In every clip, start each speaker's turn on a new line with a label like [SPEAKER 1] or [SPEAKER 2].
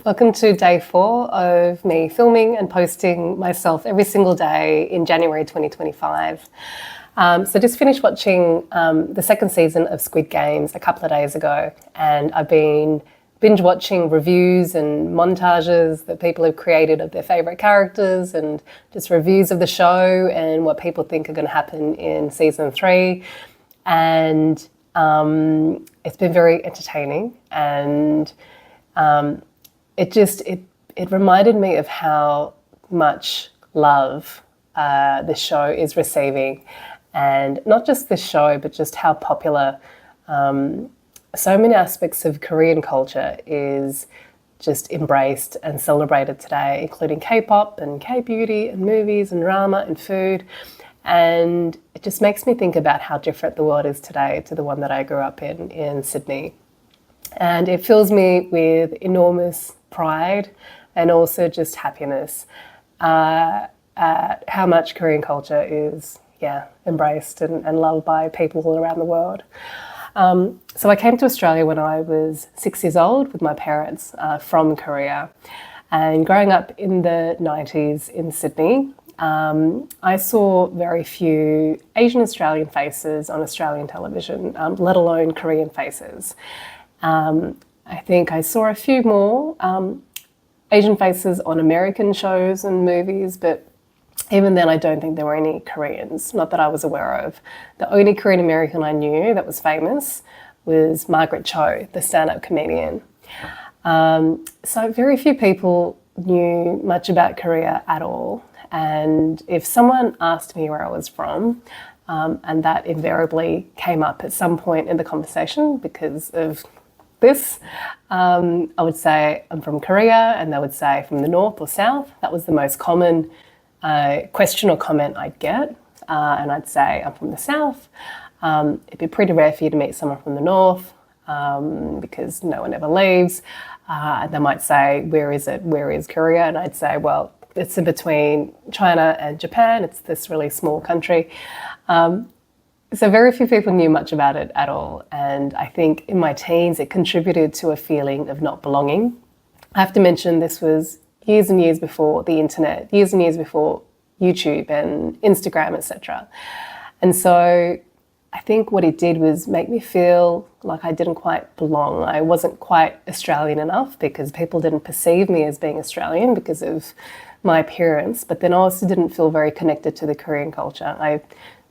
[SPEAKER 1] Welcome to day 4 of me filming and posting myself every single day in January 2025. So just finished watching the second season of Squid Games a couple of days ago, and I've been binge watching reviews and montages that people have created of their favourite characters, and just reviews of the show and what people think are going to happen in season 3. And it's been very entertaining, and it reminded me of how much love the show is receiving, and not just this show, but just how popular so many aspects of Korean culture is just embraced and celebrated today, including K-pop and K-beauty and movies and drama and food. And it just makes me think about how different the world is today to the one that I grew up in Sydney. And it fills me with enormous pride and also just happiness at how much Korean culture is, embraced and loved by people all around the world. So I came to Australia when I was 6 years old with my parents from Korea. And growing up in the 90s in Sydney, I saw very few Asian Australian faces on Australian television, let alone Korean faces. I think I saw a few more Asian faces on American shows and movies, but even then I don't think there were any Koreans, not that I was aware of. The only Korean American I knew that was famous was Margaret Cho, the stand-up comedian. So very few people knew much about Korea at all. And if someone asked me where I was from, and that invariably came up at some point in the conversation because of this, I would say I'm from Korea, and they would say from the north or south. That was the most common question or comment I'd get, and I'd say I'm from the south. It'd be pretty rare for you to meet someone from the north because no one ever leaves. And they might say, where is it? Where is Korea? And I'd say, well, it's in between China and Japan. It's this really small country. So very few people knew much about it at all. And I think in my teens, it contributed to a feeling of not belonging. I have to mention this was years and years before the internet, years and years before YouTube and Instagram, etc. And so I think what it did was make me feel like I didn't quite belong. I wasn't quite Australian enough because people didn't perceive me as being Australian because of my appearance, but then I also didn't feel very connected to the Korean culture. I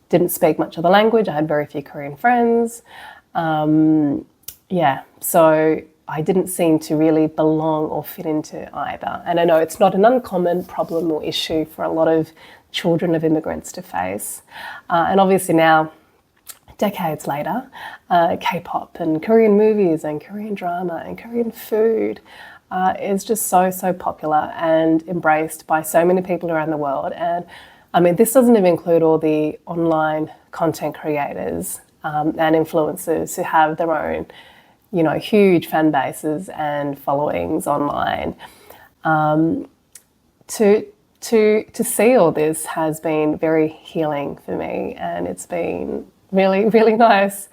[SPEAKER 1] didn't speak much of the language. I had very few Korean friends. So I didn't seem to really belong or fit into either. And I know it's not an uncommon problem or issue for a lot of children of immigrants to face. And obviously now, decades later, K-pop and Korean movies and Korean drama and Korean food is just so popular and embraced by so many people around the world. And I mean, this doesn't even include all the online content creators and influencers who have their own, huge fan bases and followings online. To see all this has been very healing for me, and it's been really, really nice.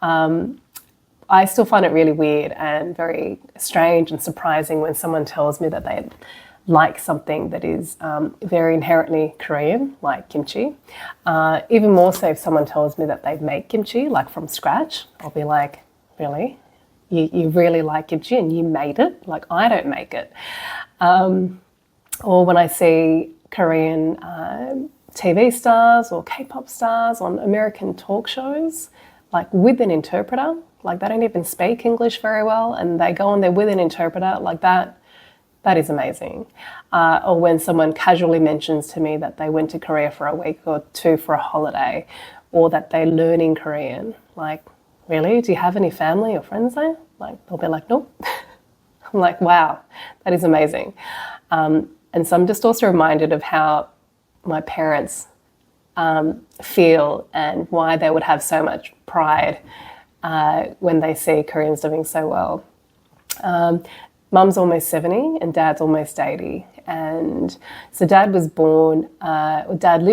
[SPEAKER 1] I still find it really weird and very strange and surprising when someone tells me that they like something that is very inherently Korean, like kimchi. Even more so if someone tells me that they make kimchi, like from scratch. I'll be like, really? You really like kimchi and you made it? Like, I don't make it. Or when I see Korean TV stars or K-pop stars on American talk shows, like with an interpreter, like they don't even speak English very well and they go on there with an interpreter, like that is amazing. Or when someone casually mentions to me that they went to Korea for a week or two for a holiday, or that they're learning Korean, like, really? Do you have any family or friends there? Like, they'll be like, nope. I'm like, wow, that is amazing. And so I'm just also reminded of how my parents feel and why they would have so much pride when they see Koreans doing so well. Mum's almost 70 and Dad's almost 80. And so Dad lived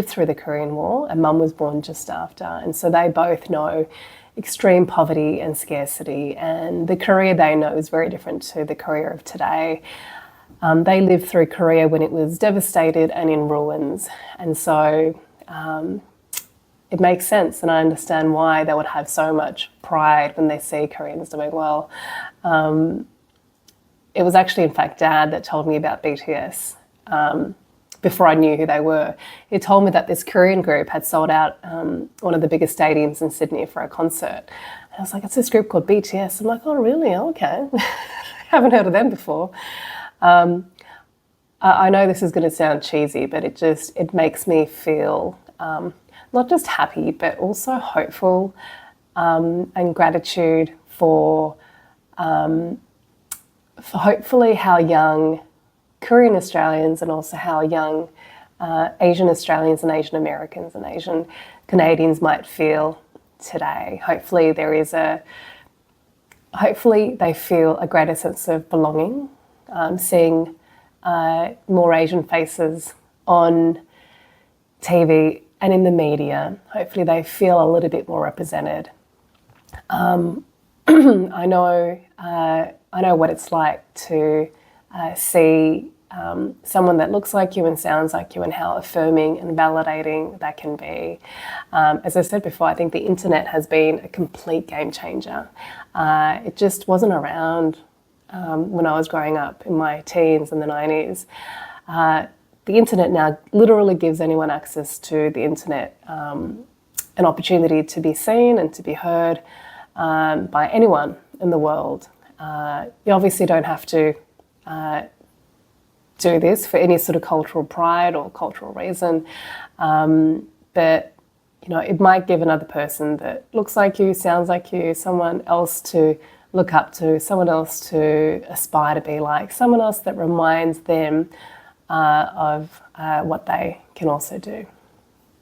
[SPEAKER 1] through the Korean War and Mum was born just after. And so they both know extreme poverty and scarcity, and the Korea they know is very different to the Korea of today. They lived through Korea when it was devastated and in ruins, and so it makes sense, and I understand why they would have so much pride when they see Koreans doing well. It was actually, in fact, Dad that told me about BTS before I knew who they were. He told me that this Korean group had sold out one of the biggest stadiums in Sydney for a concert. And I was like, it's this group called BTS. I'm like, oh, really? Okay. Haven't heard of them before. I know this is going to sound cheesy, but it makes me feel not just happy, but also hopeful and gratitude for hopefully how young Korean Australians and also how young Asian Australians and Asian Americans and Asian Canadians might feel today. Hopefully they feel a greater sense of belonging, seeing more Asian faces on TV and in the media. Hopefully they feel a little bit more represented. I know what it's like to see someone that looks like you and sounds like you, and how affirming and validating that can be. As I said before, I think the internet has been a complete game changer. It just wasn't around when I was growing up in my teens in the 90s. The internet now literally gives anyone access to the internet, an opportunity to be seen and to be heard by anyone in the world. You obviously don't have to do this for any sort of cultural pride or cultural reason, but it might give another person that looks like you, sounds like you, someone else to look up to, someone else to aspire to be like, someone else that reminds them of what they can also do.